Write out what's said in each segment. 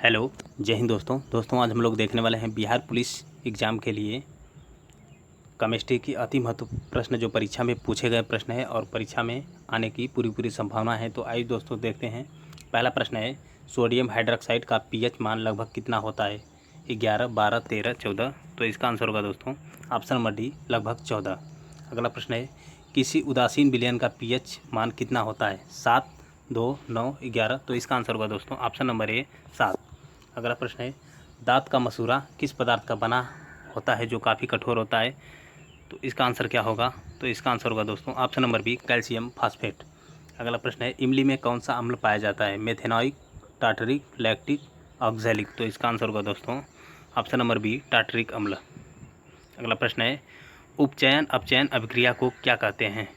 Hello, जय हिंद दोस्तों आज हम लोग देखने वाले हैं बिहार पुलिस एग्ज़ाम के लिए केमिस्ट्री की अति महत्वपूर्ण प्रश्न जो परीक्षा में पूछे गए प्रश्न है और परीक्षा में आने की पूरी संभावना है। तो आइए दोस्तों देखते हैं। पहला प्रश्न है, सोडियम हाइड्रोक्साइड का पीएच मान लगभग कितना होता है? 11, 12, 13, 14। तो इसका आंसर होगा दोस्तों ऑप्शन नंबर डी, लगभग 14। अगला प्रश्न है, किसी उदासीन विलयन का पीएच मान कितना होता है? 7, 2, 9, 11। तो इसका आंसर होगा दोस्तों ऑप्शन नंबर ए, 7। अगला प्रश्न है, दांत का मसूड़ा किस पदार्थ का बना होता है जो काफ़ी कठोर होता है? तो इसका आंसर क्या होगा? तो इसका आंसर होगा दोस्तों option number B, calcium phosphate. अगला प्रश्न है, इमली में कौन सा अम्ल पाया जाता है? Methanoic, tartaric, lactic, oxalic. तो इसका आंसर होगा दोस्तों ऑप्शन नंबर बी, टार्टरिक अम्ल। अगला प्रश्न है, उपचयन अपचयन अभिक्रिया को क्या कहते हैं?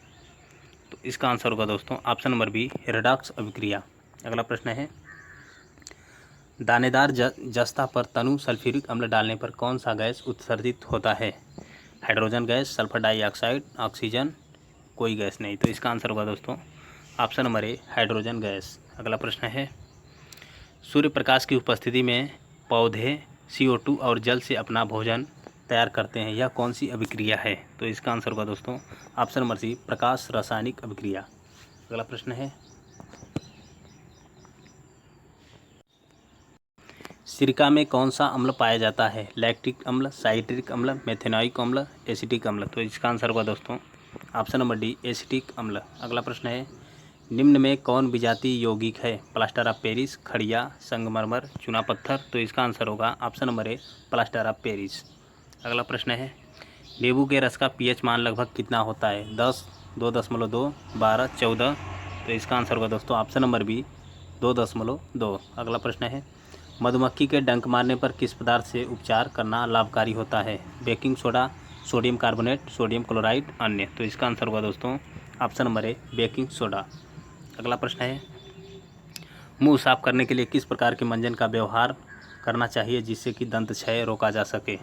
तो इसका आंसर होगा दोस्तों ऑप्शन नंबर बी, रेडॉक्स अभिक्रिया। अगला प्रश्न है, दानेदार जस्ता पर तनु सल्फ्यूरिक अम्ल डालने पर कौन सा गैस उत्सर्जित होता है? Hydrogen gas, sulphur dioxide, oxygen, कोई गैस नहीं। तो इसका आंसर होगा दोस्तों option number A, hydrogen gas. अगला प्रश्न है, सूर्य प्रकाश की उपस्थिति में पौधे CO2 और जल से अपना भोजन तैयार करते हैं, यह कौन सी अभिक्रिया है? तो इसका आंसर होगा दोस्तों ऑप्शन नंबर सी, प्रकाश रासायनिक अभिक्रिया। अगला प्रश्न है, सिरका में कौन सा अम्ल पाया जाता है? लैक्टिक अम्ल, साइट्रिक अम्ल, मेथेनॉइक अम्ल, एसिटिक अम्ल। तो इसका आंसर होगा दोस्तों ऑप्शन नंबर डी, एसिटिक अम्ल। अगला प्रश्न है, निम्न में कौन विजातीय यौगिक है? प्लास्टर ऑफ पेरिस, खड़िया, संगमरमर, चूना पत्थर। तो इसका आंसर होगा option number A, plaster of Paris. अगला प्रश्न है, नींबू के रस का पीएच मान लगभग कितना होता है? 10, 2.2, 12, 14। तो इसका आंसर होगा दोस्तों ऑप्शन नंबर बी, 2.2। अगला प्रश्न है, मधुमक्खी के डंक मारने पर किस पदार्थ से उपचार करना लाभकारी होता है? Baking soda, sodium carbonate, sodium chloride, अन्य। तो इसका आंसर होगा दोस्तों option number A, baking soda. अगला प्रश्न है, मुंह साफ करने के लिए किस प्रकार के मंजन का व्यवहार करना चाहिए जिससे कि दंत क्षय रोका जा सके?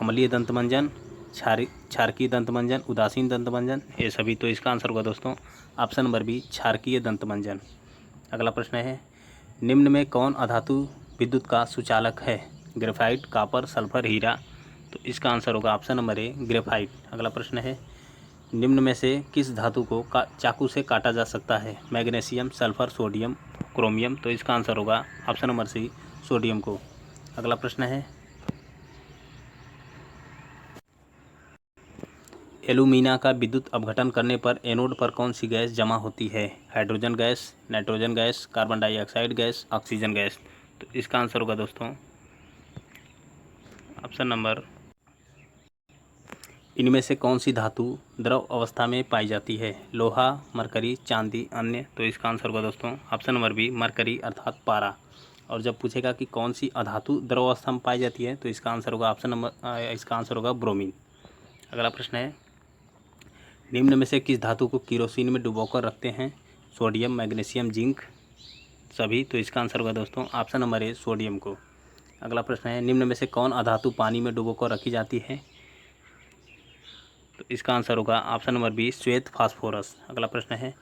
अम्लीय दंत मंजन, क्षारकीय दंत मंजन, उदासीन दंत मंजन, ये सभी। तो इसका आंसर होगा दोस्तों ऑप्शन नंबर बी, क्षारकीय दंत मंजन। अगला प्रश्न है, निम्न में कौन अधातु विद्युत का सुचालक है? ग्रेफाइट, कॉपर, सल्फर, हीरा। तो इसका आंसर होगा ऑप्शन नंबर ए, ग्रेफाइट। अगला प्रश्न है, निम्न में से किस धातु को चाकू से काटा जा सकता है? Magnesium, sulphur, sodium, chromium. तो इसका आंसर होगा ऑप्शन नंबर सी, सोडियम को। अगला प्रश्न है, एल्यूमिना का विद्युत अपघटन करने पर एनोड पर कौन सी गैस जमा होती है? Hydrogen gas, nitrogen gas, carbon dioxide gas, oxygen gas. तो इसका आंसर होगा दोस्तों ऑप्शन नंबर, इनमें से कौन सी धातु द्रव अवस्था में पाई जाती है? लोहा, मरकरी, चांदी, अन्य। तो इसका आंसर होगा दोस्तों ऑप्शन नंबर बी, मरकरी अर्थात पारा। और जब पूछेगा कि कौन सी अधातु द्रव अवस्था में पाई जाती है तो इसका आंसर होगा इसका आंसर होगा ब्रोमीन। अगला प्रश्न है, निम्न में से किस धातु को केरोसिन में डुबोकर रखते हैं? सोडियम, मैग्नीशियम, जिंक, सभी। तो इसका आंसर होगा दोस्तों ऑप्शन नंबर ए, सोडियम को। अगला प्रश्न है, निम्न में से कौन अधातु पानी में डुबोकर रखी जाती है? तो इसका आंसर होगा ऑप्शन नंबर बी, श्वेत फास्फोरस। अगला प्रश्न है,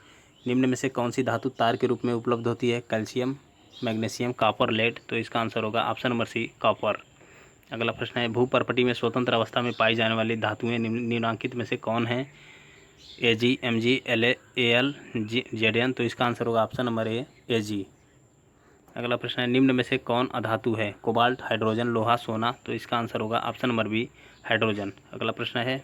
निम्न में से कौन सी धातु तार के रूप में उपलब्ध होती है? Calcium, magnesium, copper, lead. तो इसका आंसर होगा ऑप्शन नंबर सी, कॉपर। अगला प्रश्न है, भूपर्पटी में स्वतंत्र अवस्था में पाई जाने वाली धातुएं निम्नलिखित में से कौन है? Ag, Mg, Al, Zn। तो इसका आंसर होगा ऑप्शन नंबर ए, Ag। अगला प्रश्न है, निम्न में से कौन अधातु है? कोबाल्ट, हाइड्रोजन, लोहा, सोना। तो इसका आंसर होगा ऑप्शन नंबर बी, हाइड्रोजन। अगला प्रश्न है,